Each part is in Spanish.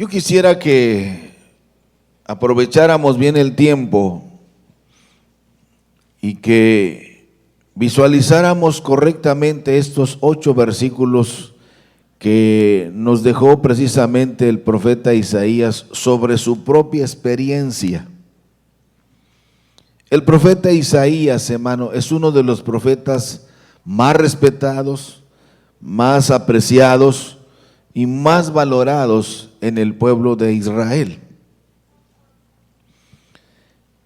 Yo quisiera que aprovecháramos bien el tiempo y que visualizáramos correctamente estos 8 versículos que nos dejó precisamente el profeta Isaías sobre su propia experiencia. El profeta Isaías, hermano, es uno de los profetas más respetados, más apreciados y más valorados en el pueblo de Israel.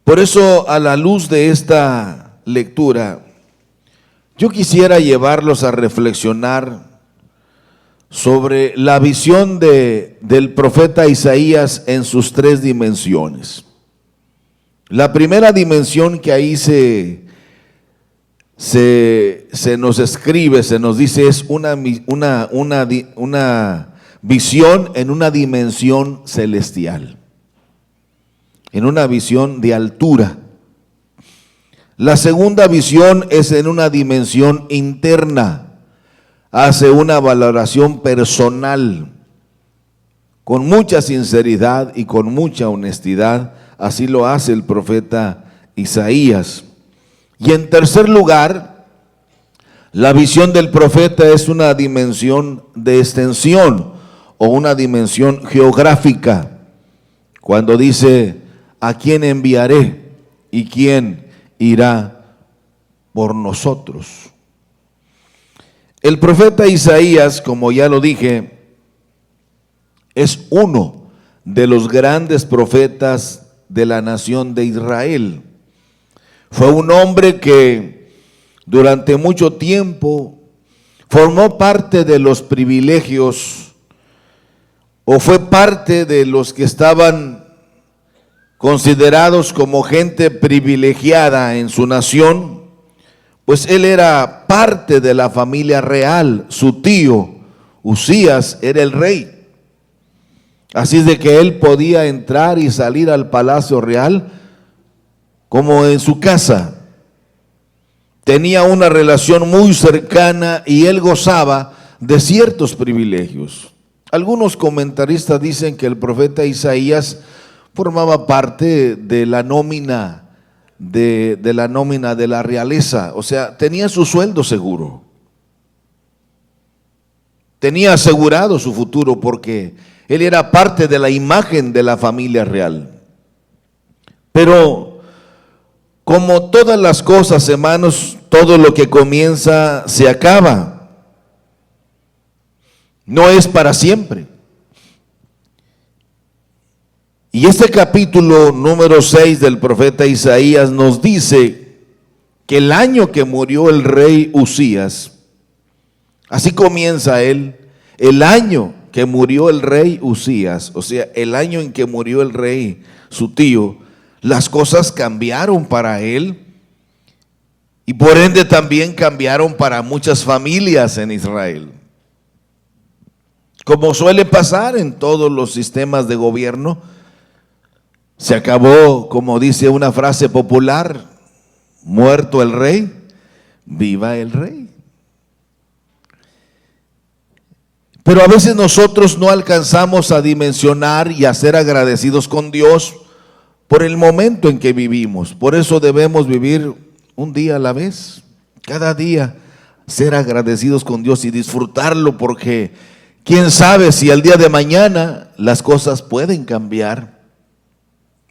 Por eso, a la luz de esta lectura, yo quisiera llevarlos a reflexionar sobre la visión del profeta Isaías en sus 3 dimensiones. La primera dimensión que ahí se nos escribe, se nos dice, es una visión en una dimensión celestial, en una visión de altura. La segunda visión es en una dimensión interna. Hace una valoración personal, con mucha sinceridad y con mucha honestidad. Así lo hace el profeta Isaías. Y en tercer lugar, la visión del profeta es una dimensión de extensión o una dimensión geográfica. Cuando dice, ¿a quién enviaré y quién irá por nosotros? El profeta Isaías, como ya lo dije, es uno de los grandes profetas de la nación de Israel. Fue un hombre que durante mucho tiempo formó parte de los privilegios o fue parte de los que estaban considerados como gente privilegiada en su nación, pues él era parte de la familia real. Su tío Usías era el rey. Así es de que él podía entrar y salir al palacio real como en su casa. Tenía una relación muy cercana y él gozaba de ciertos privilegios. Algunos comentaristas dicen que el profeta Isaías formaba parte de la nómina de la realeza, o sea, tenía su sueldo seguro. Tenía asegurado su futuro porque él era parte de la imagen de la familia real. Pero como todas las cosas, hermanos, todo lo que comienza se acaba. No es para siempre. Y este capítulo número 6 del profeta Isaías nos dice que el año que murió el rey Usías, así comienza él, el año que murió el rey Usías, o sea, el año en que murió el rey, su tío, las cosas cambiaron para él y por ende también cambiaron para muchas familias en Israel. Como suele pasar en todos los sistemas de gobierno, se acabó, como dice una frase popular, muerto el rey, viva el rey. Pero a veces nosotros no alcanzamos a dimensionar y a ser agradecidos con Dios por el momento en que vivimos. Por eso debemos vivir un día a la vez, cada día ser agradecidos con Dios y disfrutarlo, porque quién sabe si el día de mañana las cosas pueden cambiar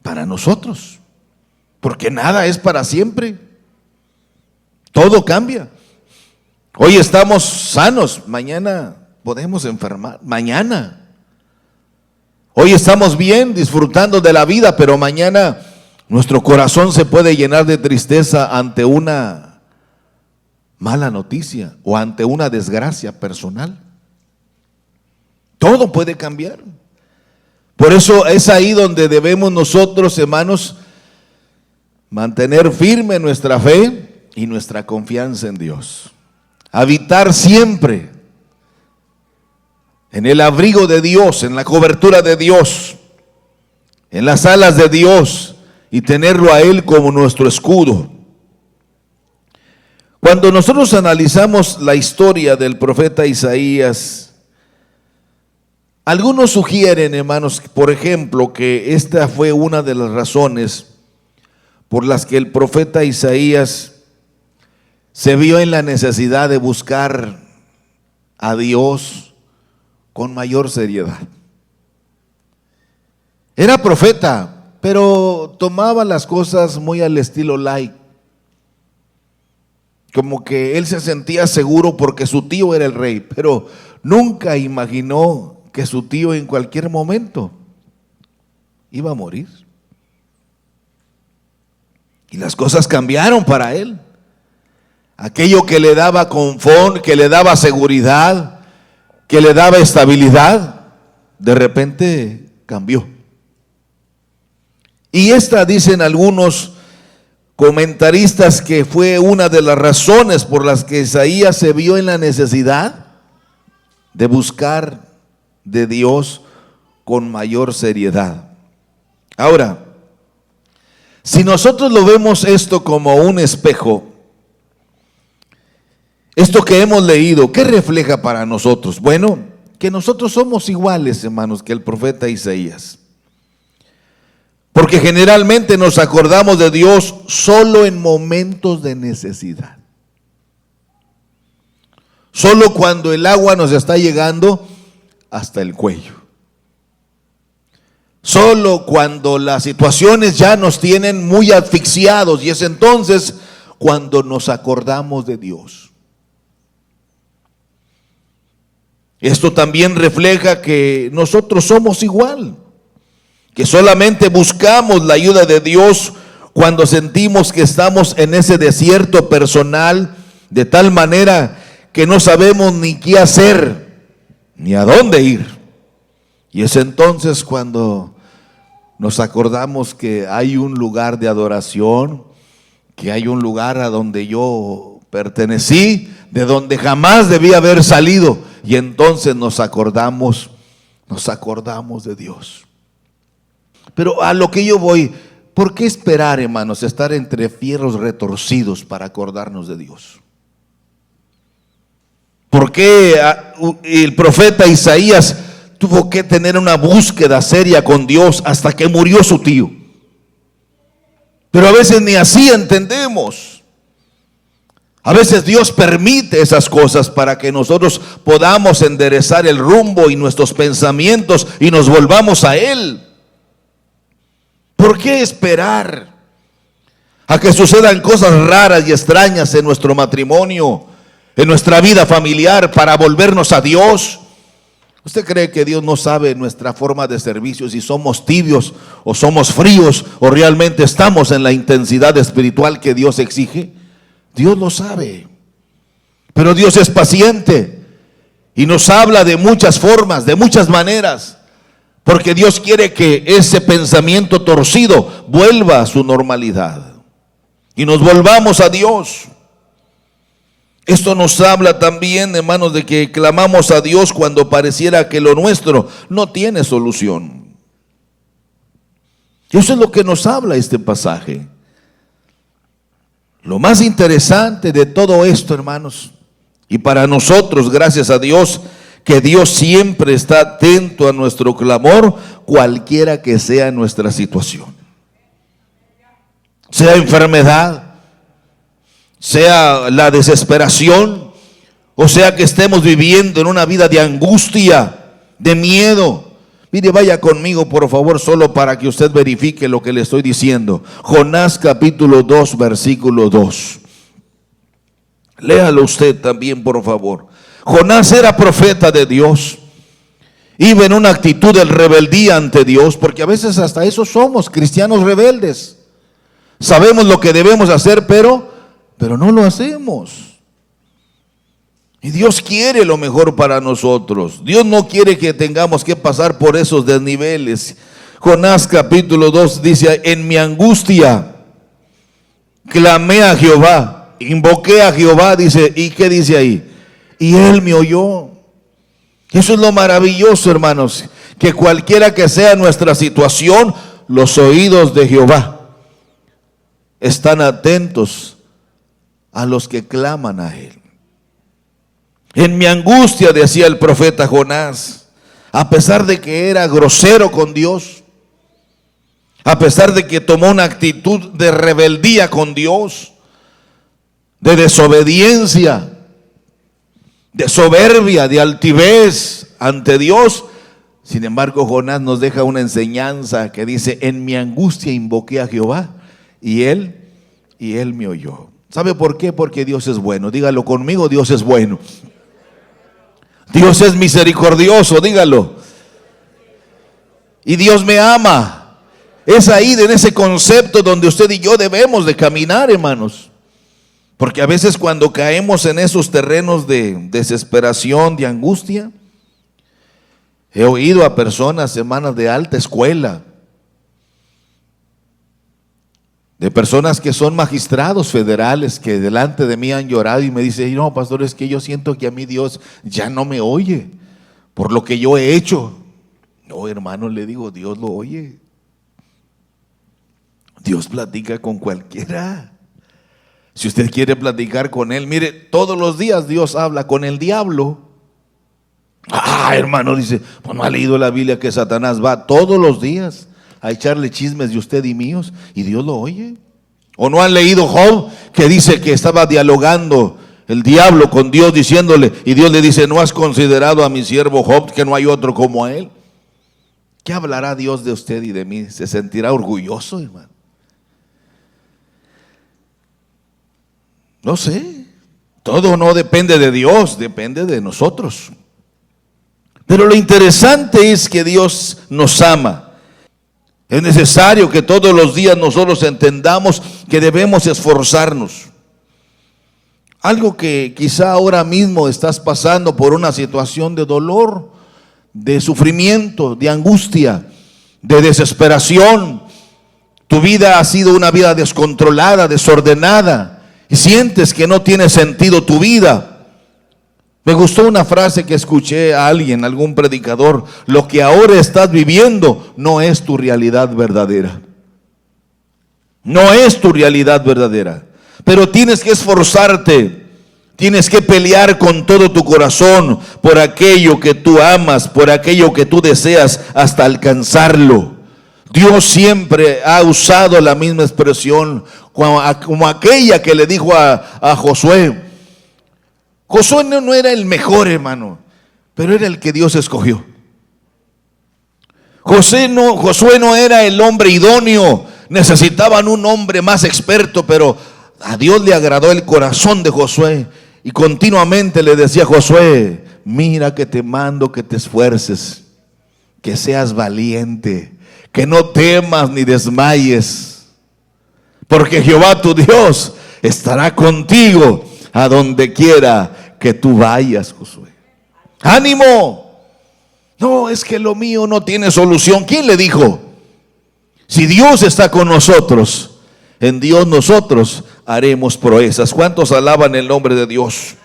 para nosotros, porque nada es para siempre, todo cambia. Hoy estamos sanos, mañana podemos enfermar, mañana. Hoy estamos bien, disfrutando de la vida, pero mañana nuestro corazón se puede llenar de tristeza ante una mala noticia o ante una desgracia personal. Todo puede cambiar. Por eso es ahí donde debemos nosotros, hermanos, mantener firme nuestra fe y nuestra confianza en Dios. Habitar siempre en el abrigo de Dios, en la cobertura de Dios, en las alas de Dios, y tenerlo a Él como nuestro escudo. Cuando nosotros analizamos la historia del profeta Isaías, Algunos sugieren, hermanos, por ejemplo, que esta fue una de las razones por las que el profeta Isaías se vio en la necesidad de buscar a Dios con mayor seriedad. Era profeta, pero tomaba las cosas muy al estilo light. Como que él se sentía seguro porque su tío era el rey, pero nunca imaginó que su tío en cualquier momento iba a morir. Y las cosas cambiaron para él. Aquello que le daba confort, que le daba seguridad, que le daba estabilidad, de repente cambió. Y esta, dicen algunos comentaristas, que fue una de las razones por las que Isaías se vio en la necesidad de buscar de Dios con mayor seriedad. Ahora, si nosotros lo vemos esto como un espejo, esto que hemos leído, ¿qué refleja para nosotros? Bueno, que nosotros somos iguales, hermanos, que el profeta Isaías. Porque generalmente nos acordamos de Dios solo en momentos de necesidad. Solo cuando el agua nos está llegando hasta el cuello. Solo cuando las situaciones ya nos tienen muy asfixiados, y es entonces cuando nos acordamos de Dios. Esto también refleja que nosotros somos igual, que solamente buscamos la ayuda de Dios cuando sentimos que estamos en ese desierto personal, de tal manera que no sabemos ni qué hacer, ni a dónde ir. Y es entonces cuando nos acordamos que hay un lugar de adoración, que hay un lugar a donde yo pertenecí, de donde jamás debí haber salido, y entonces nos acordamos de Dios. Pero a lo que yo voy, ¿por qué esperar, hermanos, estar entre fierros retorcidos para acordarnos de Dios? ¿Por qué el profeta Isaías tuvo que tener una búsqueda seria con Dios hasta que murió su tío? Pero a veces ni así entendemos. A veces Dios permite esas cosas para que nosotros podamos enderezar el rumbo y nuestros pensamientos y nos volvamos a Él. ¿Por qué esperar a que sucedan cosas raras y extrañas en nuestro matrimonio, en nuestra vida familiar, para volvernos a Dios? ¿Usted cree que Dios no sabe nuestra forma de servicio, si somos tibios o somos fríos o realmente estamos en la intensidad espiritual que Dios exige? Dios lo sabe. Pero Dios es paciente y nos habla de muchas formas, de muchas maneras, porque Dios quiere que ese pensamiento torcido vuelva a su normalidad y nos volvamos a Dios. Esto nos habla también, hermanos, de que clamamos a Dios cuando pareciera que lo nuestro no tiene solución. Eso es lo que nos habla este pasaje. Lo más interesante de todo esto, hermanos, y para nosotros, gracias a Dios, que Dios siempre está atento a nuestro clamor, cualquiera que sea nuestra situación. Sea enfermedad, sea la desesperación, o sea que estemos viviendo en una vida de angustia, de miedo. Mire, vaya conmigo por favor, solo para que usted verifique lo que le estoy diciendo. Jonás capítulo 2, versículo 2. Léalo usted también, por favor. Jonás era profeta de Dios. Iba en una actitud de rebeldía ante Dios, porque a veces hasta eso somos, cristianos rebeldes. Sabemos lo que debemos hacer, pero no lo hacemos. Y Dios quiere lo mejor para nosotros. Dios no quiere que tengamos que pasar por esos desniveles. Jonás capítulo 2 dice: en mi angustia clamé a Jehová, invoqué a Jehová, dice, ¿y qué dice ahí? Y Él me oyó. Eso es lo maravilloso, hermanos, que cualquiera que sea nuestra situación, los oídos de Jehová están atentos a los que claman a Él. En mi angustia, decía el profeta Jonás, a pesar de que era grosero con Dios, a pesar de que tomó una actitud de rebeldía con Dios, de desobediencia, de soberbia, de altivez ante Dios. Sin embargo, Jonás nos deja una enseñanza que dice: en mi angustia invoqué a Jehová y él me oyó. ¿Sabe por qué? Porque Dios es bueno. Dígalo conmigo: Dios es bueno. Dios es misericordioso, dígalo. Y Dios me ama. Es ahí, en ese concepto, donde usted y yo debemos de caminar, hermanos. Porque a veces cuando caemos en esos terrenos de desesperación, de angustia, he oído a personas, hermanas, de alta escuela, de personas que son magistrados federales, que delante de mí han llorado y me dicen: no, pastor, es que yo siento que a mí Dios ya no me oye por lo que yo he hecho. No, hermano, le digo, Dios lo oye. Dios platica con cualquiera. Si usted quiere platicar con Él, mire, todos los días Dios habla con el diablo. Hermano, dice, pues no ha leído la Biblia que Satanás va todos los días a echarle chismes de usted y míos, y Dios lo oye. ¿O no han leído Job, que dice que estaba dialogando el diablo con Dios, diciéndole, y Dios le dice: ¿no has considerado a mi siervo Job, que no hay otro como él? ¿Qué hablará Dios de usted y de mí? ¿Se sentirá orgulloso, hermano? No sé. Todo no depende de Dios, depende de nosotros. Pero lo interesante es que Dios nos ama. Es necesario que todos los días nosotros entendamos que debemos esforzarnos. Algo que quizá ahora mismo estás pasando por una situación de dolor, de sufrimiento, de angustia, de desesperación. Tu vida ha sido una vida descontrolada, desordenada, y sientes que no tiene sentido tu vida. Me gustó una frase que escuché a alguien, algún predicador: lo que ahora estás viviendo no es tu realidad verdadera. No es tu realidad verdadera. Pero tienes que esforzarte, tienes que pelear con todo tu corazón por aquello que tú amas, por aquello que tú deseas, hasta alcanzarlo. Dios siempre ha usado la misma expresión, como aquella que le dijo a Josué. Josué no era el mejor, hermano, pero era el que Dios escogió. Josué no era el hombre idóneo, necesitaban un hombre más experto, pero a Dios le agradó el corazón de Josué, y continuamente le decía a Josué: mira que te mando que te esfuerces, que seas valiente, que no temas ni desmayes, porque Jehová tu Dios estará contigo a donde quiera que tú vayas, Josué. ¡Ánimo! No, es que lo mío no tiene solución. ¿Quién le dijo? Si Dios está con nosotros, en Dios nosotros haremos proezas. ¿Cuántos alaban el nombre de Dios?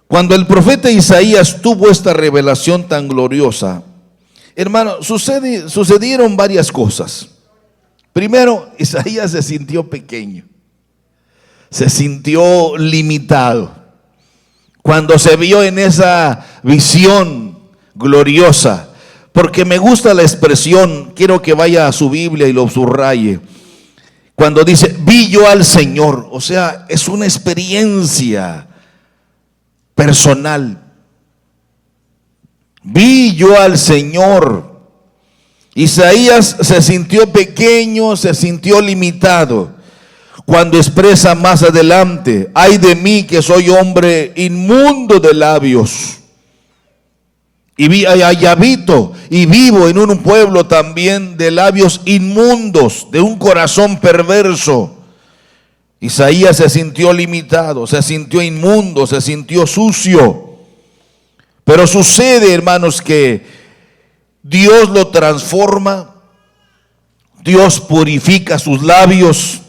Cuando el profeta Isaías tuvo esta revelación tan gloriosa, hermano, sucedieron varias cosas. Primero, Isaías se sintió pequeño, se sintió limitado. Cuando se vio en esa visión gloriosa, porque me gusta la expresión, quiero que vaya a su Biblia y lo subraye. Cuando dice: vi yo al Señor, o sea, es una experiencia personal. Vi yo al Señor. Isaías se sintió pequeño, se sintió limitado. Cuando expresa más adelante: ay de mí que soy hombre inmundo de labios, y habito y vivo en un pueblo también de labios inmundos, de un corazón perverso. Isaías se sintió limitado, se sintió inmundo, se sintió sucio. Pero sucede, hermanos, que Dios lo transforma, Dios purifica sus labios.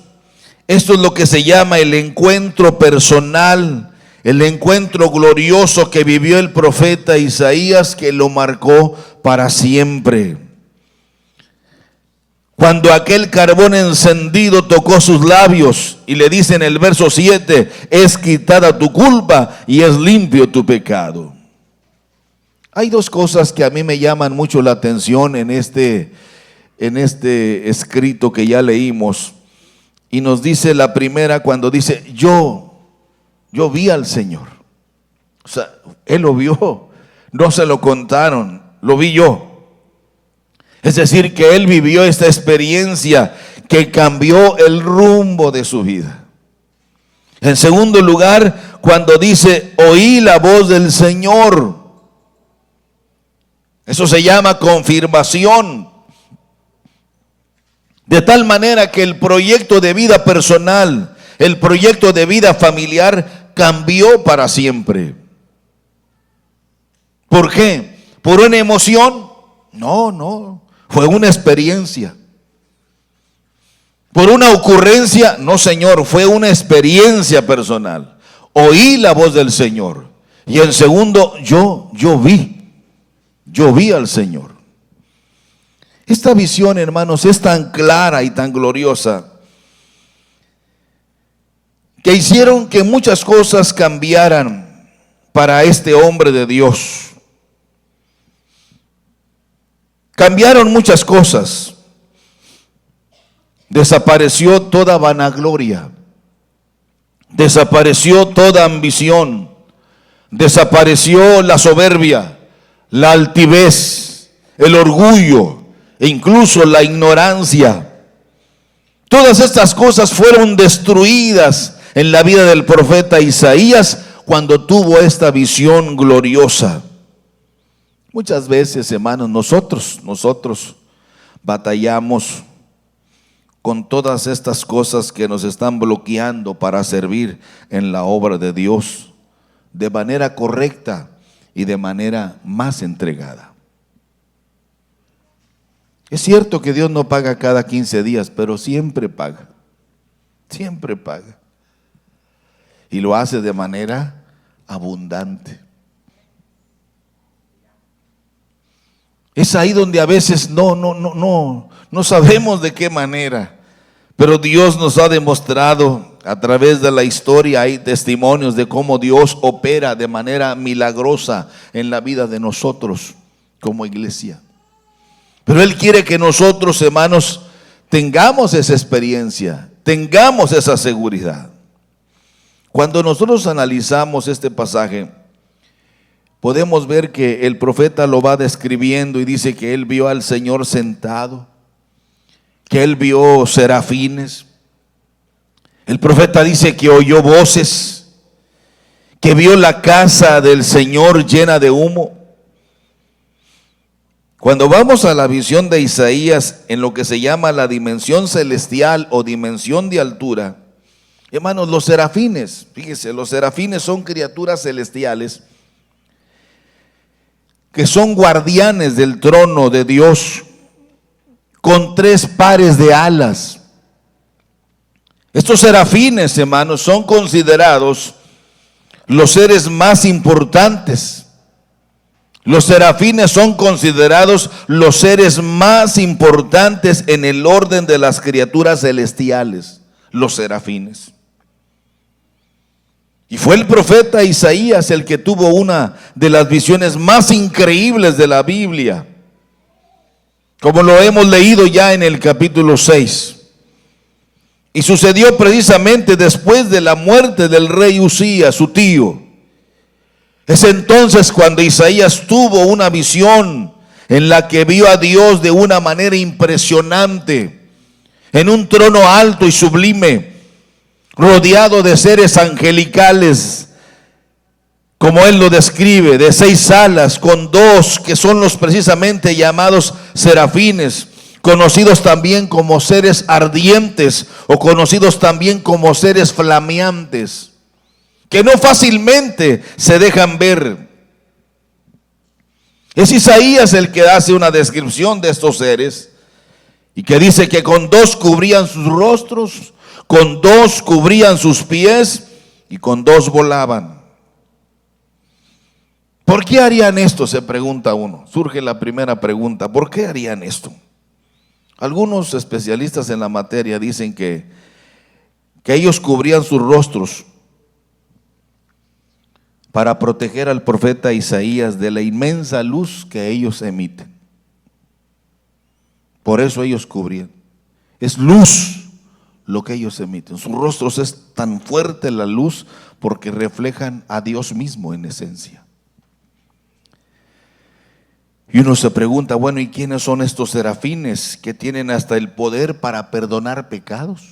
Esto es lo que se llama el encuentro personal, el encuentro glorioso que vivió el profeta Isaías, que lo marcó para siempre. Cuando aquel carbón encendido tocó sus labios, y le dice en el verso 7: es quitada tu culpa y es limpio tu pecado. Hay dos cosas que a mí me llaman mucho la atención en este escrito que ya leímos. Y nos dice la primera cuando dice, yo vi al Señor. O sea, Él lo vio, no se lo contaron, lo vi yo. Es decir, que Él vivió esta experiencia que cambió el rumbo de su vida. En segundo lugar, cuando dice, oí la voz del Señor. Eso se llama confirmación. De tal manera que el proyecto de vida personal, el proyecto de vida familiar cambió para siempre. ¿Por qué? ¿Por una emoción? No, fue una experiencia. ¿Por una ocurrencia? No, Señor, fue una experiencia personal. Oí la voz del Señor. Y en segundo, yo vi al Señor. Esta visión, hermanos, es tan clara y tan gloriosa que hicieron que muchas cosas cambiaran para este hombre de Dios. Cambiaron muchas cosas. Desapareció toda vanagloria. Desapareció toda ambición. Desapareció la soberbia, la altivez, el orgullo e incluso la ignorancia. Todas estas cosas fueron destruidas en la vida del profeta Isaías cuando tuvo esta visión gloriosa. Muchas veces, hermanos, nosotros batallamos con todas estas cosas que nos están bloqueando para servir en la obra de Dios de manera correcta y de manera más entregada. Es cierto que Dios no paga cada 15 días, pero siempre paga. Siempre paga. Y lo hace de manera abundante. Es ahí donde a veces no sabemos de qué manera, pero Dios nos ha demostrado a través de la historia, hay testimonios de cómo Dios opera de manera milagrosa en la vida de nosotros como iglesia. Pero Él quiere que nosotros, hermanos, tengamos esa experiencia, tengamos esa seguridad. Cuando nosotros analizamos este pasaje, podemos ver que el profeta lo va describiendo y dice que él vio al Señor sentado, que él vio serafines. El profeta dice que oyó voces, que vio la casa del Señor llena de humo. Cuando vamos a la visión de Isaías en lo que se llama la dimensión celestial o dimensión de altura, hermanos, los serafines, fíjese, los serafines son criaturas celestiales que son guardianes del trono de Dios con 3 pares de alas. Estos serafines, hermanos, son considerados los seres más importantes. Los serafines son considerados los seres más importantes en el orden de las criaturas celestiales, los serafines. Y fue el profeta Isaías el que tuvo una de las visiones más increíbles de la Biblia, como lo hemos leído ya en el capítulo 6. Y sucedió precisamente después de la muerte del rey Usías, su tío. Es entonces cuando Isaías tuvo una visión en la que vio a Dios de una manera impresionante, en un trono alto y sublime, rodeado de seres angelicales, como él lo describe, de 6 alas, con 2 que son los precisamente llamados serafines, conocidos también como seres ardientes o conocidos también como seres flameantes, que no fácilmente se dejan ver. Es Isaías el que hace una descripción de estos seres y que dice que con 2 cubrían sus rostros, con 2 cubrían sus pies y con 2 volaban. ¿Por qué harían esto? Se pregunta uno. Surge la primera pregunta: ¿por qué harían esto? Algunos especialistas en la materia dicen que ellos cubrían sus rostros para proteger al profeta Isaías de la inmensa luz que ellos emiten. Por eso ellos cubrían. Es luz lo que ellos emiten. Sus rostros es tan fuerte la luz porque reflejan a Dios mismo en esencia. Y uno se pregunta, bueno, ¿y quiénes son estos serafines que tienen hasta el poder para perdonar pecados?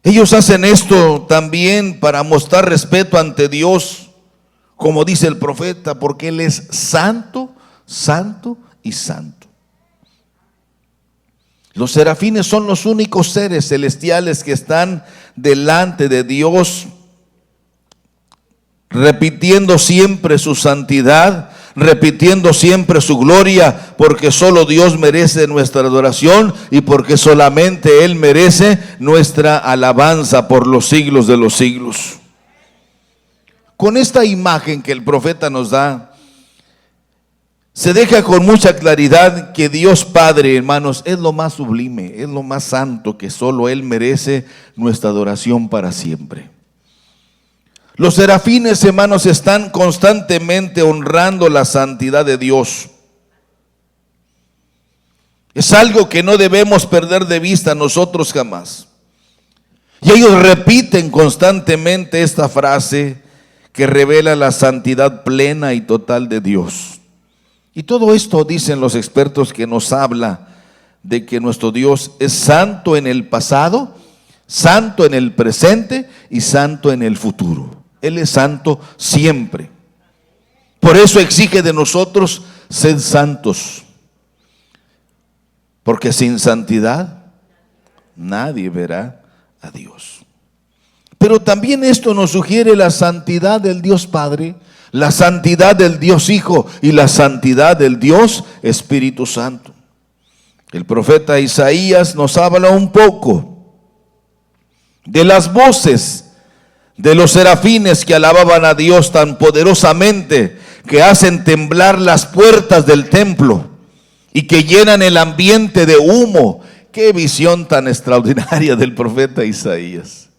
Ellos hacen esto también para mostrar respeto ante Dios, como dice el profeta, porque Él es santo, santo y santo. Los serafines son los únicos seres celestiales que están delante de Dios, repitiendo siempre su santidad, repitiendo siempre su gloria, porque solo Dios merece nuestra adoración y porque solamente Él merece nuestra alabanza por los siglos de los siglos. Con esta imagen que el profeta nos da, se deja con mucha claridad que Dios Padre, hermanos, es lo más sublime, es lo más santo, que solo Él merece nuestra adoración para siempre. Los serafines, hermanos, están constantemente honrando la santidad de Dios. Es algo que no debemos perder de vista nosotros jamás. Y ellos repiten constantemente esta frase que revela la santidad plena y total de Dios. Y todo esto, dicen los expertos, que nos habla de que nuestro Dios es santo en el pasado, santo en el presente y santo en el futuro. Él es santo siempre. Por eso exige de nosotros ser santos. Porque sin santidad nadie verá a Dios. Pero también esto nos sugiere la santidad del Dios Padre, la santidad del Dios Hijo y la santidad del Dios Espíritu Santo. El profeta Isaías nos habla un poco de las voces de los serafines que alababan a Dios tan poderosamente, que hacen temblar las puertas del templo y que llenan el ambiente de humo. Qué visión tan extraordinaria del profeta Isaías.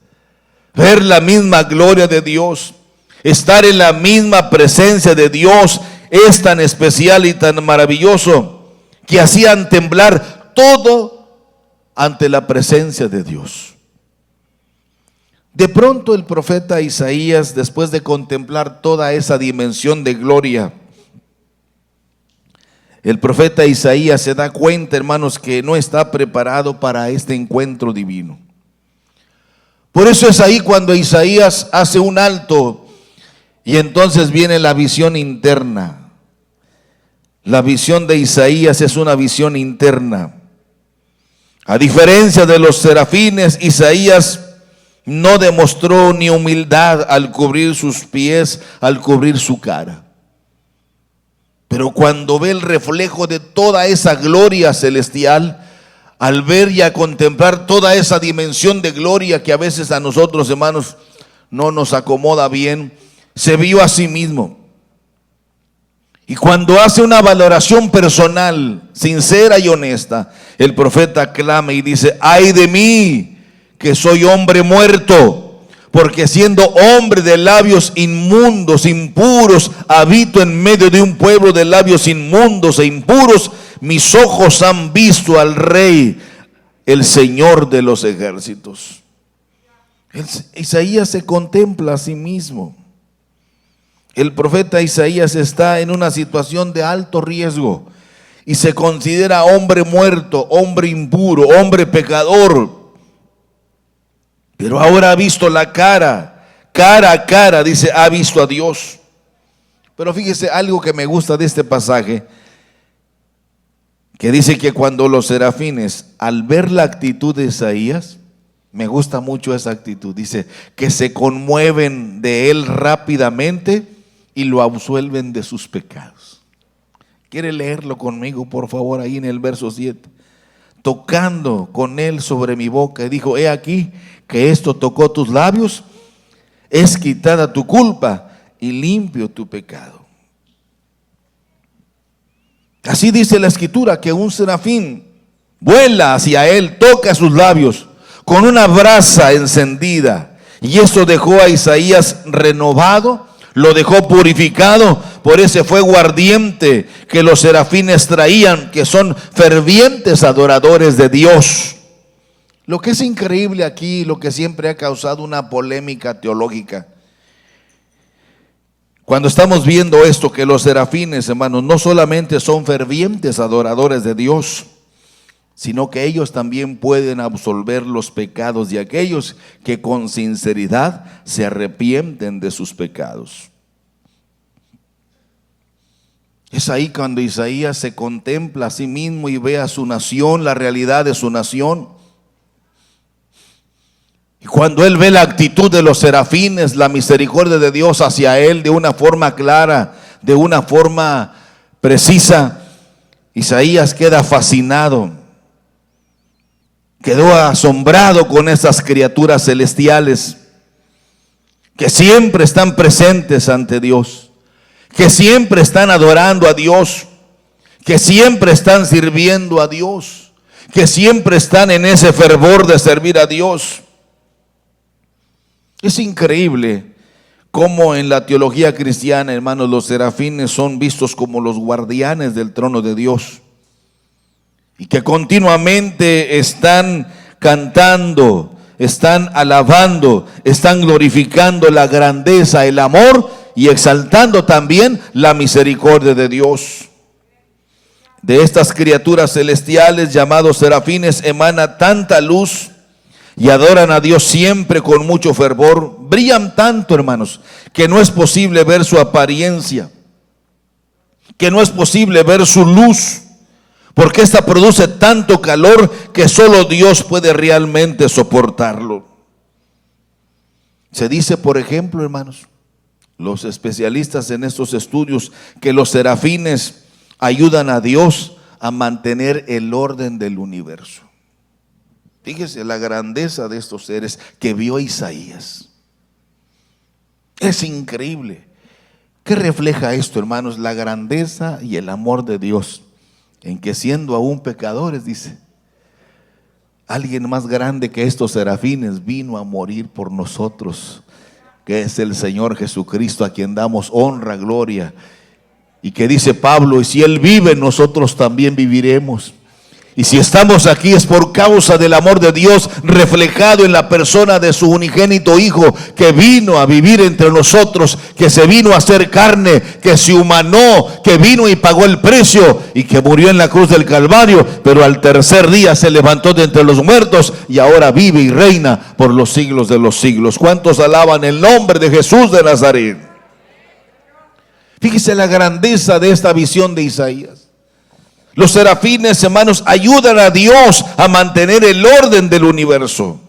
Ver la misma gloria de Dios, estar en la misma presencia de Dios, es tan especial y tan maravilloso que hacían temblar todo ante la presencia de Dios. De pronto el profeta Isaías, después de contemplar toda esa dimensión de gloria, el profeta Isaías se da cuenta, hermanos, que no está preparado para este encuentro divino. Por eso es ahí cuando Isaías hace un alto y entonces viene la visión interna. La visión de Isaías es una visión interna. A diferencia de los serafines, Isaías no demostró ni humildad al cubrir sus pies, al cubrir su cara. Pero cuando ve el reflejo de toda esa gloria celestial, al ver y a contemplar toda esa dimensión de gloria que a veces a nosotros, hermanos, no nos acomoda bien, se vio a sí mismo. Y cuando hace una valoración personal, sincera y honesta, el profeta clama y dice: ay de mí, que soy hombre muerto, porque siendo hombre de labios inmundos, impuros, habito en medio de un pueblo de labios inmundos e impuros. Mis ojos han visto al Rey, el Señor de los ejércitos. Isaías se contempla a sí mismo. El profeta Isaías está en una situación de alto riesgo y se considera hombre muerto, hombre impuro, hombre pecador. Pero ahora ha visto la cara a cara, dice, ha visto a Dios. Pero fíjese algo que me gusta de este pasaje, que dice que cuando los serafines, al ver la actitud de Isaías, me gusta mucho esa actitud, dice que se conmueven de él rápidamente y lo absuelven de sus pecados. ¿Quiere leerlo conmigo, por favor, ahí en el verso 7? Tocando con él sobre mi boca, y dijo: he aquí que esto tocó tus labios, es quitada tu culpa y limpio tu pecado. Así dice la Escritura, que un serafín vuela hacia él, toca sus labios con una brasa encendida Y eso dejó a Isaías renovado, lo dejó purificado por ese fuego ardiente que los serafines traían, que son fervientes adoradores de Dios. Lo que es increíble aquí, lo que siempre ha causado una polémica teológica, cuando estamos viendo esto, que los serafines, hermanos, no solamente son fervientes adoradores de Dios, sino que ellos también pueden absolver los pecados de aquellos que con sinceridad se arrepienten de sus pecados. Es ahí cuando Isaías se contempla a sí mismo y ve a su nación, la realidad de su nación. Y cuando él ve la actitud de los serafines, la misericordia de Dios hacia él de una forma clara, de una forma precisa, Isaías queda fascinado, quedó asombrado con esas criaturas celestiales que siempre están presentes ante Dios, que siempre están adorando a Dios, que siempre están sirviendo a Dios, que siempre están en ese fervor de servir a Dios. Es increíble cómo en la teología cristiana, hermanos, los serafines son vistos como los guardianes del trono de Dios, y que continuamente están cantando, están alabando, están glorificando la grandeza, el amor y exaltando también la misericordia de Dios. De estas criaturas celestiales llamados serafines emana tanta luz y adoran a Dios siempre con mucho fervor. Brillan tanto, hermanos, que no es posible ver su apariencia, que no es posible ver su luz, porque esta produce tanto calor que solo Dios puede realmente soportarlo. Se dice, por ejemplo, hermanos, los especialistas en estos estudios, que los serafines ayudan a Dios a mantener el orden del universo. Fíjese la grandeza de estos seres que vio Isaías. Es increíble. ¿Qué refleja esto, hermanos? La grandeza y el amor de Dios, en que siendo aún pecadores, dice, alguien más grande que estos serafines vino a morir por nosotros, que es el Señor Jesucristo, a quien damos honra, gloria. Y que dice Pablo, y si Él vive, nosotros también viviremos. Y si estamos aquí es por causa del amor de Dios reflejado en la persona de su unigénito Hijo, que vino a vivir entre nosotros, que se vino a hacer carne, que se humanó, que vino y pagó el precio y que murió en la cruz del Calvario, pero al tercer día se levantó de entre los muertos y ahora vive y reina por los siglos de los siglos. ¿Cuántos alaban el nombre de Jesús de Nazaret? Fíjese la grandeza de esta visión de Isaías. Los serafines, hermanos, ayudan a Dios a mantener el orden del universo.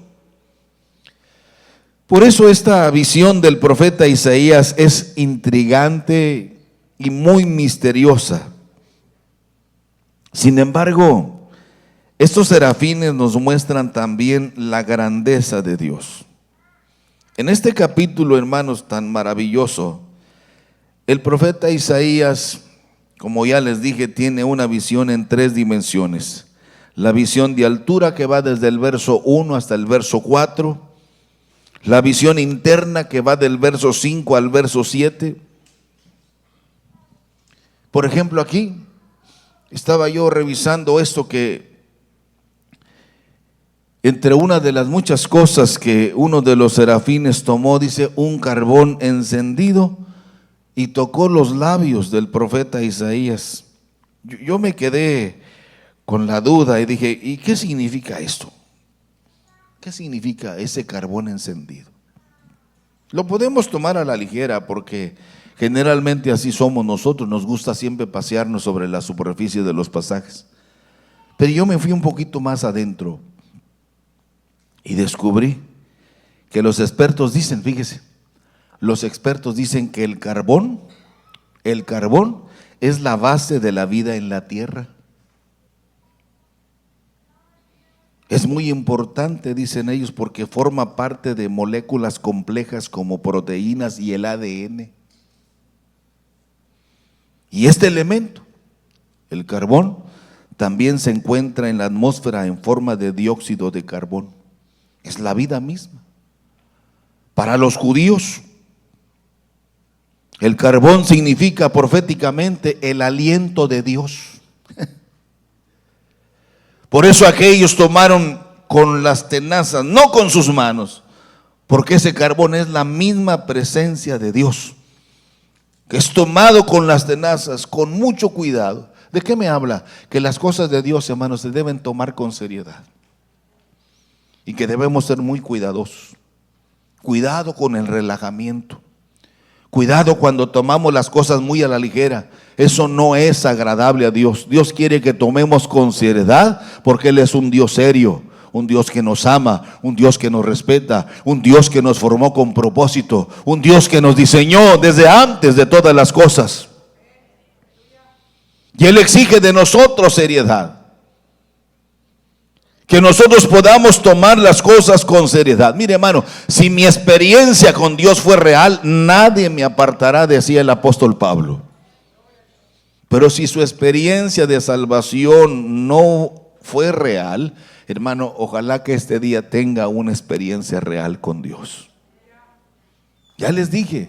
Por eso esta visión del profeta Isaías es intrigante y muy misteriosa. Sin embargo, estos serafines nos muestran también la grandeza de Dios. En este capítulo, hermanos, tan maravilloso, el profeta Isaías, como ya les dije, tiene una visión en tres dimensiones. La visión de altura, que va desde el verso 1 hasta el verso 4. La visión interna, que va del verso 5 al verso 7. Por ejemplo, aquí estaba yo revisando esto, que entre una de las muchas cosas que uno de los serafines tomó, dice, un carbón encendido, y tocó los labios del profeta Isaías. Yo me quedé con la duda y dije, ¿y qué significa esto? ¿Qué significa ese carbón encendido? Lo podemos tomar a la ligera porque generalmente así somos nosotros, nos gusta siempre pasearnos sobre la superficie de los pasajes. Pero yo me fui un poquito más adentro y descubrí que los expertos dicen, fíjese, los expertos dicen que el carbón es la base de la vida en la tierra. Es muy importante, dicen ellos, porque forma parte de moléculas complejas como proteínas y el ADN. Y este elemento, el carbón, también se encuentra en la atmósfera en forma de dióxido de carbono. Es la vida misma. Para los judíos, el carbón significa proféticamente el aliento de Dios. Por eso aquellos tomaron con las tenazas, no con sus manos, porque ese carbón es la misma presencia de Dios, que es tomado con las tenazas, con mucho cuidado. ¿De qué me habla? Que las cosas de Dios, hermanos, se deben tomar con seriedad y que debemos ser muy cuidadosos. Cuidado con el relajamiento. Cuidado cuando tomamos las cosas muy a la ligera. Eso no es agradable a Dios. Dios quiere que tomemos con seriedad porque Él es un Dios serio, un Dios que nos ama, un Dios que nos respeta, un Dios que nos formó con propósito, un Dios que nos diseñó desde antes de todas las cosas. Y Él exige de nosotros seriedad. Que nosotros podamos tomar las cosas con seriedad. Mire, hermano, si mi experiencia con Dios fue real, nadie me apartará, decía el apóstol Pablo. Pero si su experiencia de salvación no fue real, hermano, ojalá que este día tenga una experiencia real con Dios. Ya les dije,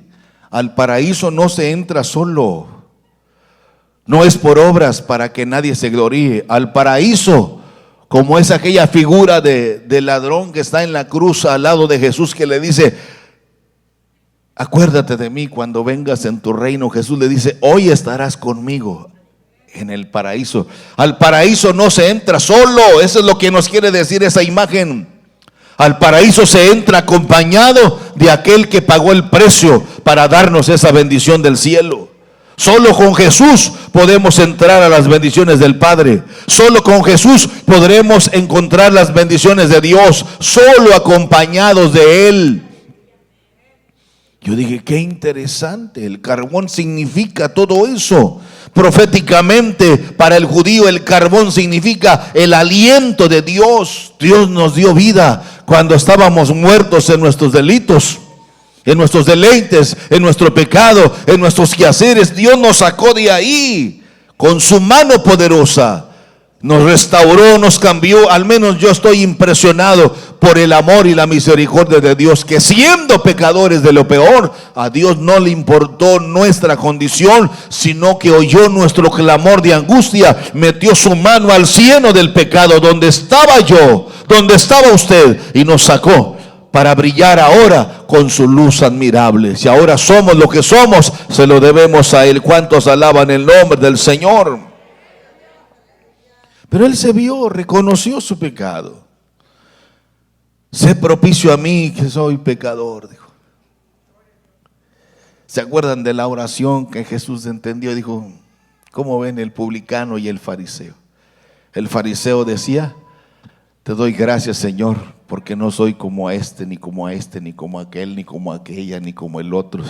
al paraíso no se entra solo. No es por obras para que nadie se gloríe. Al paraíso, como es aquella figura de ladrón que está en la cruz al lado de Jesús, que le dice: acuérdate de mí cuando vengas en tu reino. Jesús le dice: hoy estarás conmigo en el paraíso. Al paraíso no se entra solo. Eso es lo que nos quiere decir esa imagen. Al paraíso se entra acompañado de aquel que pagó el precio para darnos esa bendición del cielo. Solo con Jesús podemos entrar a las bendiciones del Padre. Solo con Jesús podremos encontrar las bendiciones de Dios. Solo acompañados de Él. Yo dije, qué interesante. El carbón significa todo eso. Proféticamente, para el judío, el carbón significa el aliento de Dios. Dios nos dio vida cuando estábamos muertos en nuestros delitos, en nuestros deleites, en nuestro pecado, en nuestros quehaceres. Dios nos sacó de ahí con su mano poderosa. Nos restauró, nos cambió. Al menos yo estoy impresionado por el amor y la misericordia de Dios, que siendo pecadores de lo peor, a Dios no le importó nuestra condición, sino que oyó nuestro clamor de angustia, metió su mano al cieno del pecado, donde estaba yo, donde estaba usted, y nos sacó para brillar ahora con su luz admirable. Si ahora somos lo que somos, se lo debemos a Él. ¿Cuántos alaban el nombre del Señor? Pero Él se vio, reconoció su pecado. Sé propicio a mí, que soy pecador, dijo. ¿Se acuerdan de la oración que Jesús entendió? Dijo: ¿cómo ven el publicano y el fariseo? El fariseo decía: te doy gracias, Señor, porque no soy como este, ni como este, ni como aquel, ni como aquella, ni como el otro.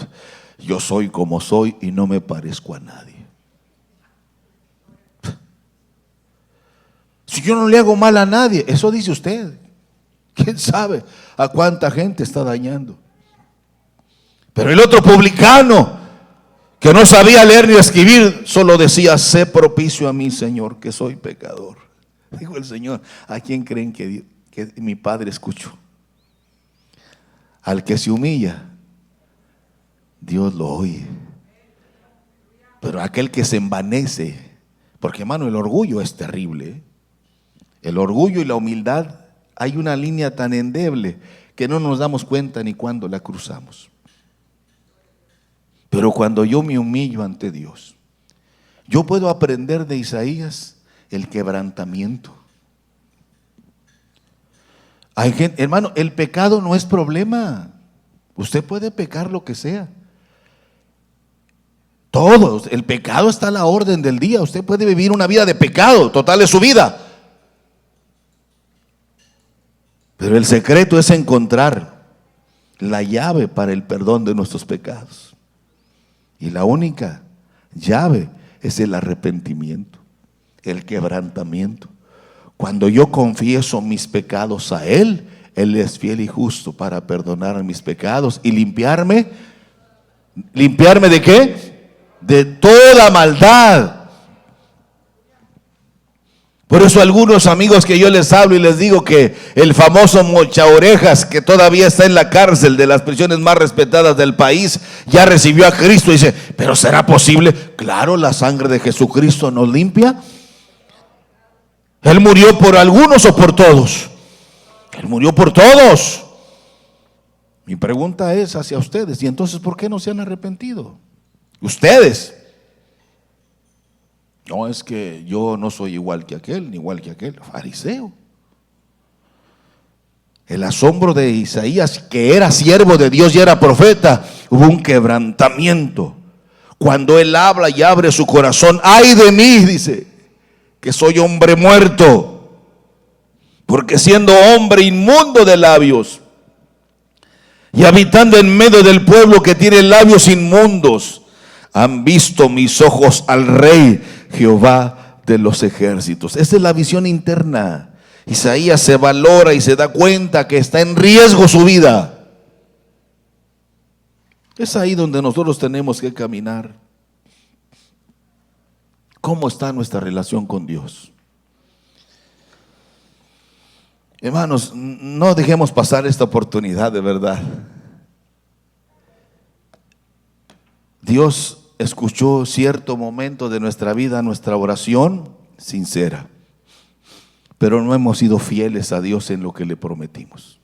Yo soy como soy y no me parezco a nadie. Si yo no le hago mal a nadie, eso dice usted. ¿Quién sabe a cuánta gente está dañando? Pero el otro publicano, que no sabía leer ni escribir, solo decía: sé propicio a mí, Señor, que soy pecador. Dijo el Señor: ¿a quién creen que mi Padre escuchó? Al que se humilla, Dios lo oye. Pero aquel que se envanece, porque hermano, el orgullo es terrible, ¿eh? El orgullo y la humildad, hay una línea tan endeble que no nos damos cuenta ni cuando la cruzamos. Pero cuando yo me humillo ante Dios, yo puedo aprender de Isaías el quebrantamiento. Hay gente, hermano, el pecado no es problema. Usted puede pecar lo que sea. Todo, el pecado está a la orden del día. Usted puede vivir una vida de pecado, total es su vida. Pero el secreto es encontrar la llave para el perdón de nuestros pecados. Y la única llave es el arrepentimiento, el quebrantamiento. Cuando yo confieso mis pecados a Él, Él es fiel y justo para perdonar mis pecados y limpiarme. ¿Limpiarme de qué? De toda maldad. Por eso algunos amigos que yo les hablo y les digo que el famoso Mocha Orejas, que todavía está en la cárcel de las prisiones más respetadas del país, ya recibió a Cristo. Y dice, ¿pero será posible? Claro, la sangre de Jesucristo nos limpia. Él murió por algunos o por todos. Él murió por todos. Mi pregunta es hacia ustedes, ¿y entonces por qué no se han arrepentido? Ustedes. No, es que yo no soy igual que aquel, ni igual que aquel, fariseo. El asombro de Isaías, que era siervo de Dios y era profeta, hubo un quebrantamiento. Cuando él habla y abre su corazón, ¡ay de mí!, dice, que soy hombre muerto, porque siendo hombre inmundo de labios y habitando en medio del pueblo que tiene labios inmundos, han visto mis ojos al Rey Jehová de los ejércitos. Esa es la visión interna. Isaías se valora y se da cuenta que está en riesgo su vida. Es ahí donde nosotros tenemos que caminar. ¿Cómo está nuestra relación con Dios? Hermanos, no dejemos pasar esta oportunidad, de verdad. Dios escuchó cierto momento de nuestra vida, nuestra oración sincera, pero no hemos sido fieles a Dios en lo que le prometimos.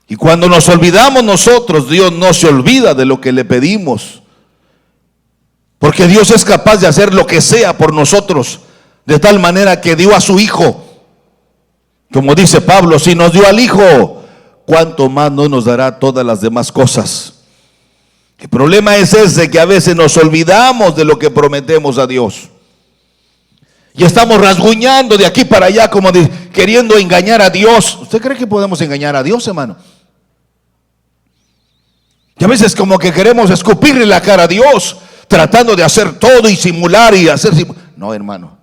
Y cuando nos olvidamos nosotros, Dios no se olvida de lo que le pedimos, porque Dios es capaz de hacer lo que sea por nosotros, de tal manera que dio a su Hijo. Como dice Pablo, si nos dio al Hijo, ¿cuánto más no nos dará todas las demás cosas? El problema es ese, que a veces nos olvidamos de lo que prometemos a Dios. Y estamos rasguñando de aquí para allá, como queriendo engañar a Dios. ¿Usted cree que podemos engañar a Dios, hermano? Y a veces como que queremos escupirle la cara a Dios, tratando de hacer todo y simular y hacer. No, hermano.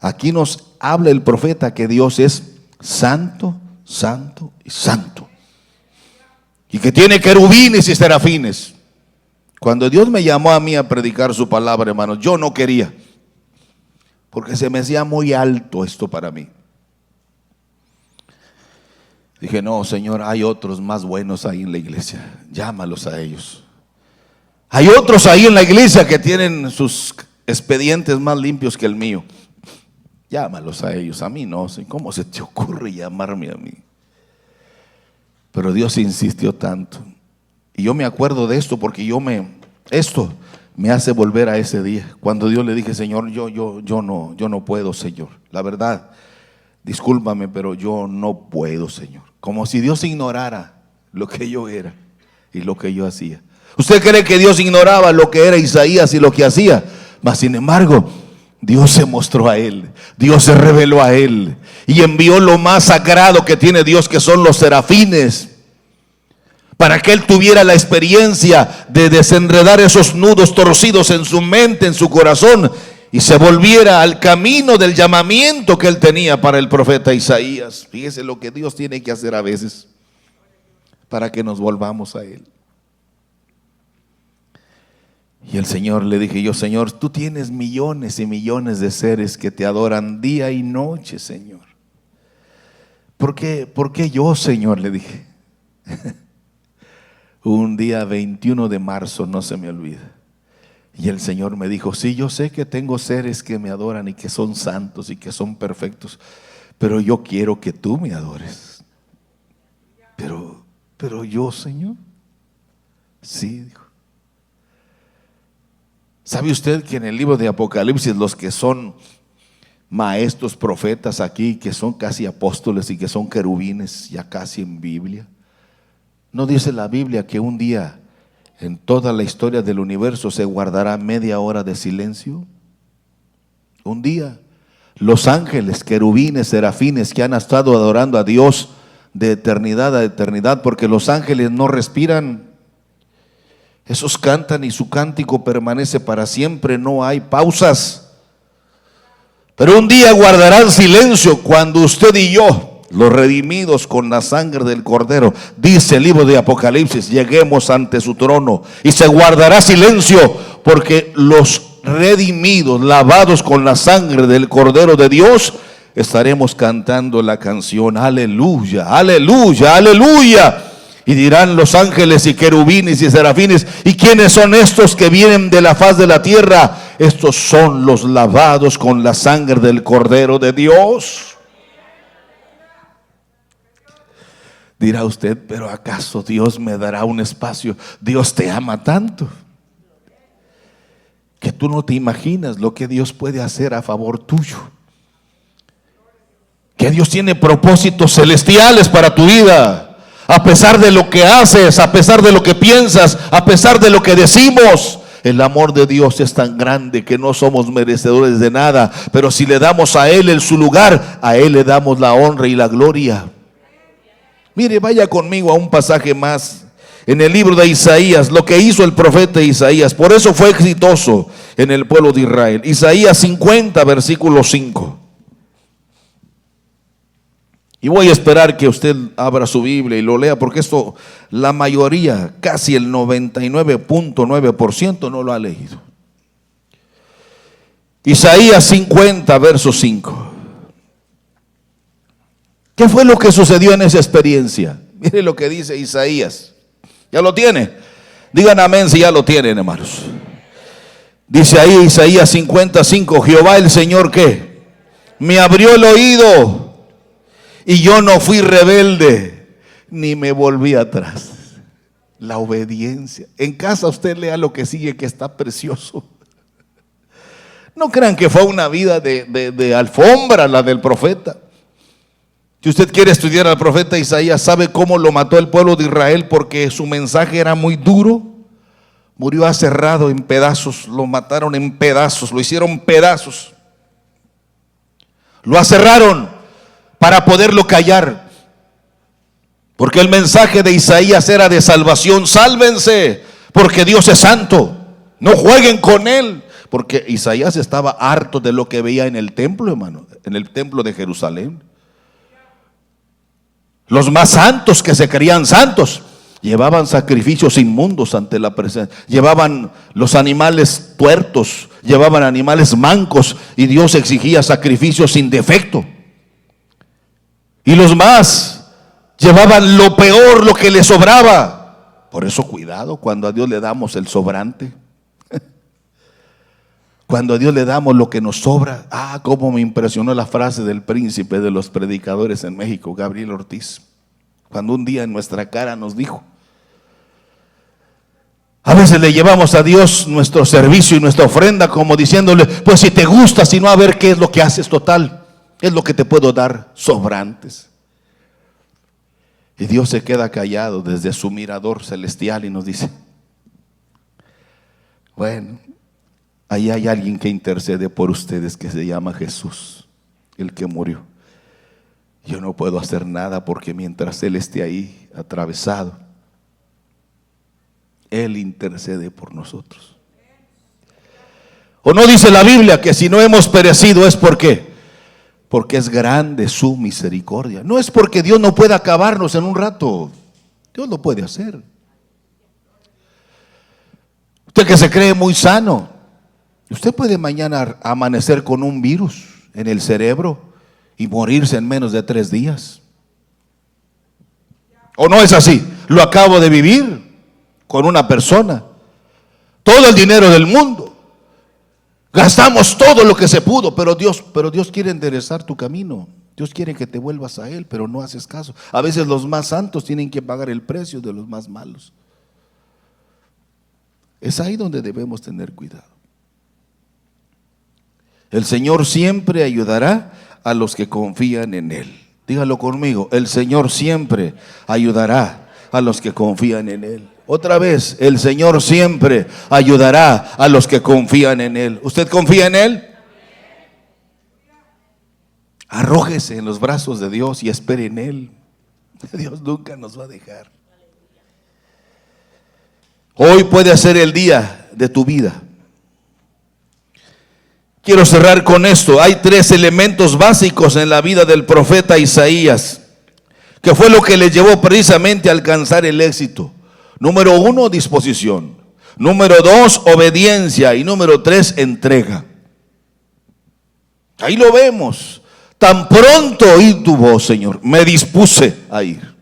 Aquí nos habla el profeta que Dios es santo, santo y santo. Y que tiene querubines y serafines. Cuando Dios me llamó a mí a predicar su palabra, hermanos, yo no quería, porque se me hacía muy alto esto para mí. Dije, no, Señor, hay otros más buenos ahí en la iglesia, llámalos a ellos. Hay otros ahí en la iglesia que tienen sus expedientes más limpios que el mío. Llámalos a ellos, a mí no. ¿Cómo se te ocurre llamarme a mí? Pero Dios insistió tanto. Y yo me acuerdo de esto porque esto me hace volver a ese día, cuando Dios le dije, Señor, yo no puedo, Señor. La verdad, discúlpame, pero yo no puedo, Señor. Como si Dios ignorara lo que yo era y lo que yo hacía. ¿Usted cree que Dios ignoraba lo que era Isaías y lo que hacía? Mas sin embargo, Dios se mostró a él, Dios se reveló a él y envió lo más sagrado que tiene Dios, que son los serafines, para que él tuviera la experiencia de desenredar esos nudos torcidos en su mente, en su corazón, y se volviera al camino del llamamiento que él tenía para el profeta Isaías. Fíjese lo que Dios tiene que hacer a veces para que nos volvamos a él. Y el Señor le dije yo, Señor, tú tienes millones y millones de seres que te adoran día y noche, Señor. ¿Por qué yo, Señor? Le dije. Un día 21 de marzo, no se me olvida. Y el Señor me dijo, sí, yo sé que tengo seres que me adoran y que son santos y que son perfectos, pero yo quiero que tú me adores. Pero yo, Señor, sí, dijo. ¿Sabe usted que en el libro de Apocalipsis los que son maestros, profetas aquí, que son casi apóstoles y que son querubines, ya casi en Biblia? ¿No dice la Biblia que un día en toda la historia del universo se guardará media hora de silencio? Un día los ángeles, querubines, serafines que han estado adorando a Dios de eternidad a eternidad, porque los ángeles no respiran, esos cantan y su cántico permanece para siempre, no hay pausas. Pero un día guardarán silencio cuando usted y yo, los redimidos con la sangre del Cordero, dice el libro de Apocalipsis, lleguemos ante su trono y se guardará silencio, porque los redimidos, lavados con la sangre del Cordero de Dios, estaremos cantando la canción aleluya, aleluya, aleluya. Y dirán los ángeles y querubines y serafines: ¿y quiénes son estos que vienen de la faz de la tierra? Estos son los lavados con la sangre del Cordero de Dios. Dirá usted: pero ¿acaso Dios me dará un espacio? Dios te ama tanto que tú no te imaginas lo que Dios puede hacer a favor tuyo. Que Dios tiene propósitos celestiales para tu vida. A pesar de lo que haces, a pesar de lo que piensas, a pesar de lo que decimos, el amor de Dios es tan grande que no somos merecedores de nada. Pero si le damos a Él en su lugar, a Él le damos la honra y la gloria. Mire, vaya conmigo a un pasaje más en el libro de Isaías, lo que hizo el profeta Isaías. Por eso fue exitoso en el pueblo de Israel. Isaías 50, versículo 5. Y voy a esperar que usted abra su Biblia y lo lea, porque esto la mayoría, casi el 99.9% no lo ha leído. Isaías 50, verso 5. ¿Qué fue lo que sucedió en esa experiencia? Mire lo que dice Isaías. ¿Ya lo tiene? Digan amén si ya lo tienen, hermanos. Dice ahí Isaías 55, Jehová el Señor, ¿qué? Me abrió el oído y yo no fui rebelde, ni me volví atrás. La obediencia. En casa usted lea lo que sigue, que está precioso. No crean que fue una vida de alfombra la del profeta. Si usted quiere estudiar al profeta Isaías, sabe cómo lo mató el pueblo de Israel, porque su mensaje era muy duro. Murió aserrado en pedazos, lo mataron en pedazos, lo hicieron pedazos. Lo aserraron para poderlo callar, porque el mensaje de Isaías era de salvación. Sálvense, porque Dios es santo, no jueguen con Él. Porque Isaías estaba harto de lo que veía en el templo, hermano, en el templo de Jerusalén. Los más santos, que se creían santos, llevaban sacrificios inmundos ante la presencia, llevaban los animales tuertos, llevaban animales mancos, y Dios exigía sacrificios sin defecto. Y los más llevaban lo peor, lo que les sobraba. Por eso cuidado cuando a Dios le damos el sobrante. Cuando a Dios le damos lo que nos sobra. Cómo me impresionó la frase del príncipe de los predicadores en México, Gabriel Ortiz, cuando un día en nuestra cara nos dijo: a veces le llevamos a Dios nuestro servicio y nuestra ofrenda como diciéndole: pues si te gusta, si no, a ver qué es lo que haces, total, es lo que te puedo dar, sobrantes. Y Dios se queda callado desde su mirador celestial y nos dice: bueno, ahí hay alguien que intercede por ustedes, que se llama Jesús, el que murió. Yo no puedo hacer nada, porque mientras Él esté ahí atravesado, Él intercede por nosotros. ¿O no dice la Biblia que si no hemos perecido es porque es grande su misericordia? No es porque Dios no pueda acabarnos en un rato. Dios lo puede hacer. Usted que se cree muy sano, usted puede mañana amanecer con un virus en el cerebro y morirse en menos de 3 días. ¿O no es así? Lo acabo de vivir con una persona. Todo el dinero del mundo, gastamos todo lo que se pudo, pero Dios quiere enderezar tu camino. Dios quiere que te vuelvas a Él, pero no haces caso. A veces los más santos tienen que pagar el precio de los más malos. Es ahí donde debemos tener cuidado. El Señor siempre ayudará a los que confían en Él. Dígalo conmigo: el Señor siempre ayudará a los que confían en Él. Otra vez, el Señor siempre ayudará a los que confían en Él. ¿Usted confía en Él? Arrójese en los brazos de Dios y espere en Él. Dios nunca nos va a dejar. Hoy puede ser el día de tu vida. Quiero cerrar con esto. Hay 3 elementos básicos en la vida del profeta Isaías, que fue lo que le llevó precisamente a alcanzar el éxito. Número 1, disposición. Número 2, obediencia. Y número 3, entrega. Ahí lo vemos. Tan pronto oí tu voz, Señor, me dispuse a ir.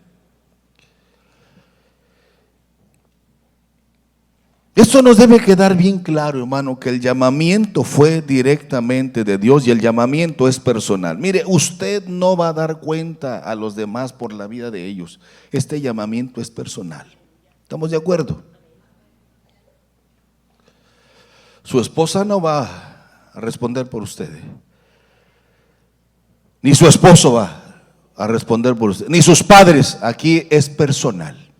Esto nos debe quedar bien claro, hermano, que el llamamiento fue directamente de Dios y el llamamiento es personal. Mire, usted no va a dar cuenta a los demás por la vida de ellos. Este llamamiento es personal. ¿Estamos de acuerdo? Su esposa no va a responder por usted, ni su esposo va a responder por usted, ni sus padres. Aquí es personal.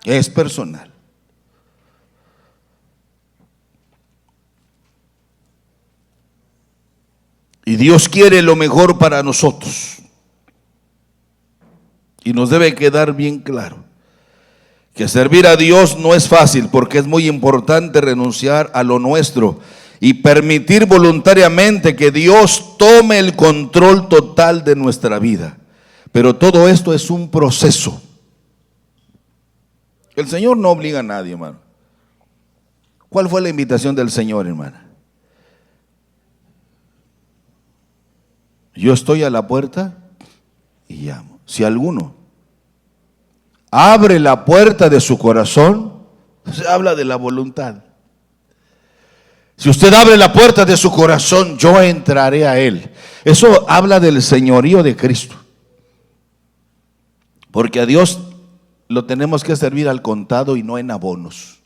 Es personal. Y Dios quiere lo mejor para nosotros. Y nos debe quedar bien claro que servir a Dios no es fácil, porque es muy importante renunciar a lo nuestro y permitir voluntariamente que Dios tome el control total de nuestra vida. Pero todo esto es un proceso. El Señor no obliga a nadie, hermano. ¿Cuál fue la invitación del Señor, hermana? Yo estoy a la puerta y llamo. Si alguno abre la puerta de su corazón, se habla de la voluntad. Si usted abre la puerta de su corazón, yo entraré a él. Eso habla del señorío de Cristo. Porque a Dios lo tenemos que servir al contado y no en abonos.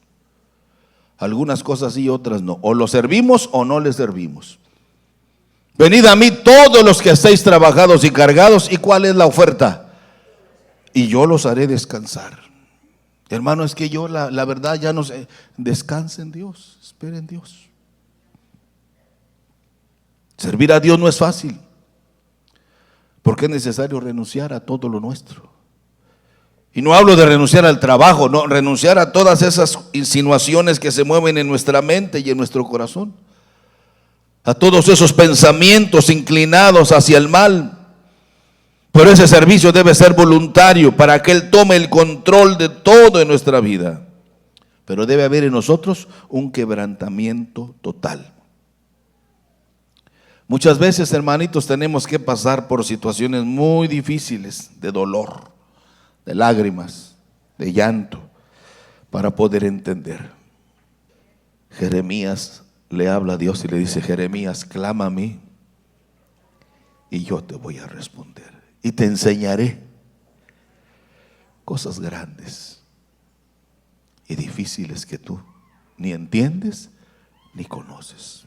Algunas cosas sí y otras no. O lo servimos o no le servimos. Venid a mí todos los que estéis trabajados y cargados. ¿Y cuál es la oferta? Y yo los haré descansar. Hermano, es que yo la verdad ya no sé. Descanse en Dios, espere en Dios. Servir a Dios no es fácil, porque es necesario renunciar a todo lo nuestro. Y no hablo de renunciar al trabajo, no, renunciar a todas esas insinuaciones que se mueven en nuestra mente y en nuestro corazón. A todos esos pensamientos inclinados hacia el mal. Pero ese servicio debe ser voluntario para que Él tome el control de todo en nuestra vida. Pero debe haber en nosotros un quebrantamiento total. Muchas veces, hermanitos, tenemos que pasar por situaciones muy difíciles de dolor, de lágrimas, de llanto, para poder entender. Jeremías le habla a Dios y le dice: Jeremías, clama a mí y yo te voy a responder y te enseñaré cosas grandes y difíciles que tú ni entiendes ni conoces.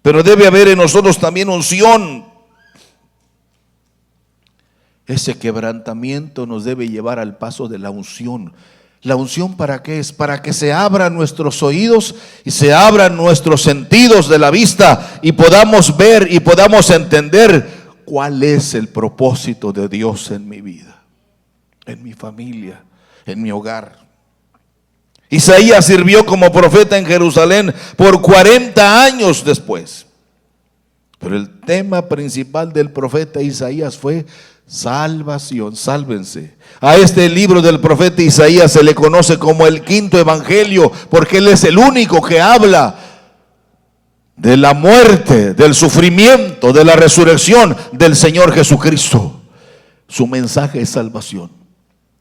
Pero debe haber en nosotros también unción. Ese quebrantamiento nos debe llevar al paso de la unción. ¿La unción para qué es? Para que se abran nuestros oídos y se abran nuestros sentidos de la vista y podamos ver y podamos entender cuál es el propósito de Dios en mi vida, en mi familia, en mi hogar. Isaías sirvió como profeta en Jerusalén por 40 años después. Pero el tema principal del profeta Isaías fue salvación, sálvense. A este libro del profeta Isaías se le conoce como el quinto evangelio, porque él es el único que habla de la muerte, del sufrimiento, de la resurrección del Señor Jesucristo. Su mensaje es salvación.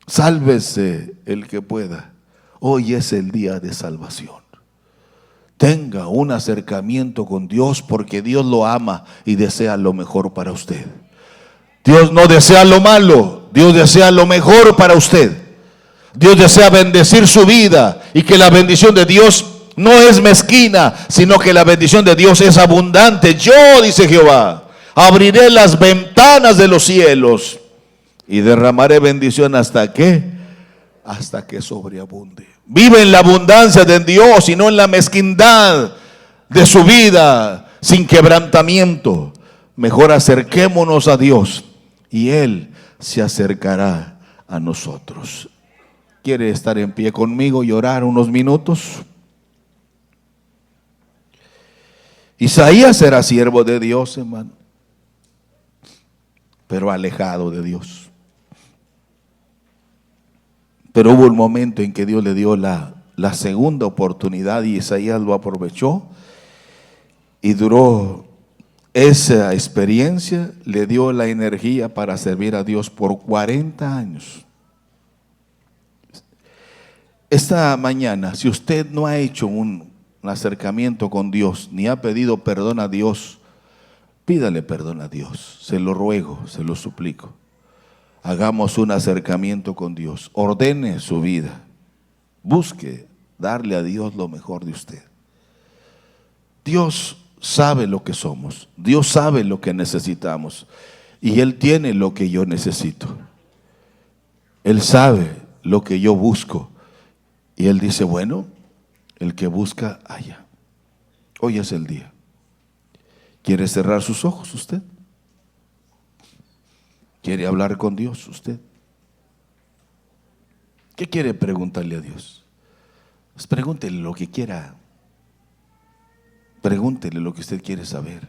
Sálvese el que pueda. Hoy es el día de salvación. Tenga un acercamiento con Dios, porque Dios lo ama y desea lo mejor para usted. Dios no desea lo malo, Dios desea lo mejor para usted. Dios desea bendecir su vida, y que la bendición de Dios no es mezquina, sino que la bendición de Dios es abundante. Yo, dice Jehová, abriré las ventanas de los cielos y derramaré bendición hasta que sobreabunde. Vive en la abundancia de Dios y no en la mezquindad de su vida sin quebrantamiento. Mejor acerquémonos a Dios y Él se acercará a nosotros. ¿Quiere estar en pie conmigo y orar unos minutos? Isaías era siervo de Dios, hermano, pero alejado de Dios. Pero hubo un momento en que Dios le dio la segunda oportunidad y Isaías lo aprovechó y duró esa experiencia, le dio la energía para servir a Dios por 40 años. Esta mañana, si usted no ha hecho un acercamiento con Dios, ni ha pedido perdón a Dios, pídale perdón a Dios, se lo ruego, se lo suplico. Hagamos un acercamiento con Dios, ordene su vida, busque darle a Dios lo mejor de usted. Dios sabe lo que somos, Dios sabe lo que necesitamos y Él tiene lo que yo necesito. Él sabe lo que yo busco y Él dice, bueno, el que busca halla. Hoy es el día. ¿Quiere cerrar sus ojos usted? ¿Quiere hablar con Dios usted? ¿Qué quiere preguntarle a Dios? Pues pregúntele lo que quiera. Pregúntele lo que usted quiere saber.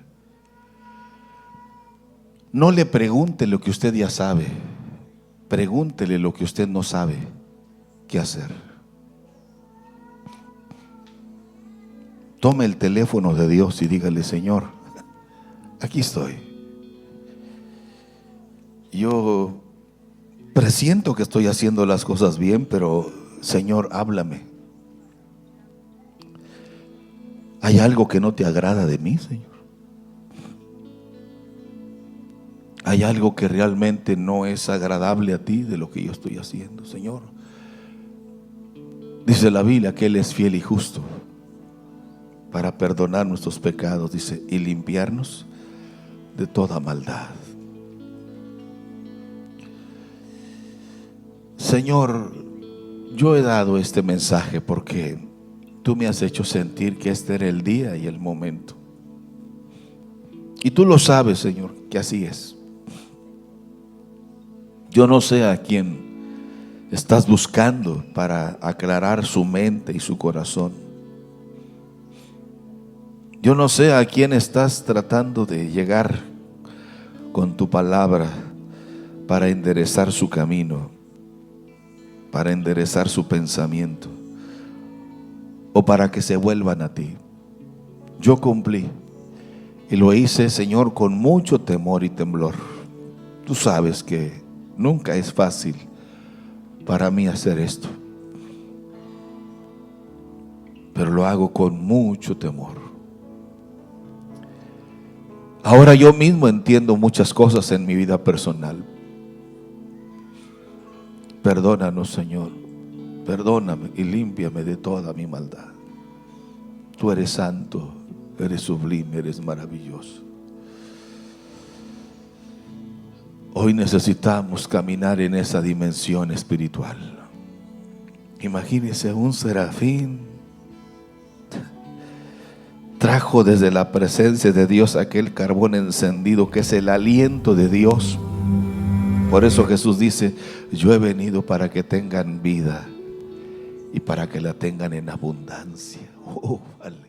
No le pregunte lo que usted ya sabe. Pregúntele lo que usted no sabe qué hacer. Tome el teléfono de Dios y dígale, Señor, aquí estoy. Yo presiento que estoy haciendo las cosas bien, pero Señor, háblame. ¿Hay algo que no te agrada de mí, Señor? ¿Hay algo que realmente no es agradable a ti de lo que yo estoy haciendo, Señor? Dice la Biblia que Él es fiel y justo para perdonar nuestros pecados, dice, y limpiarnos de toda maldad. Señor, yo he dado este mensaje porque tú me has hecho sentir que este era el día y el momento. Y tú lo sabes, Señor, que así es. Yo no sé a quién estás buscando para aclarar su mente y su corazón. Yo no sé a quién estás tratando de llegar con tu palabra para enderezar su camino, para enderezar su pensamiento o para que se vuelvan a ti. Yo cumplí y lo hice, Señor, con mucho temor y temblor. Tú sabes que nunca es fácil para mí hacer esto, pero lo hago con mucho temor. Ahora yo mismo entiendo muchas cosas en mi vida personal. Perdónanos, Señor, perdóname y límpiame de toda mi maldad. Tú eres santo, eres sublime, eres maravilloso. Hoy necesitamos caminar en esa dimensión espiritual. Imagínese un serafín trajo desde la presencia de Dios aquel carbón encendido que es el aliento de Dios. Por eso Jesús dice, yo he venido para que tengan vida y para que la tengan en abundancia. Aleluya.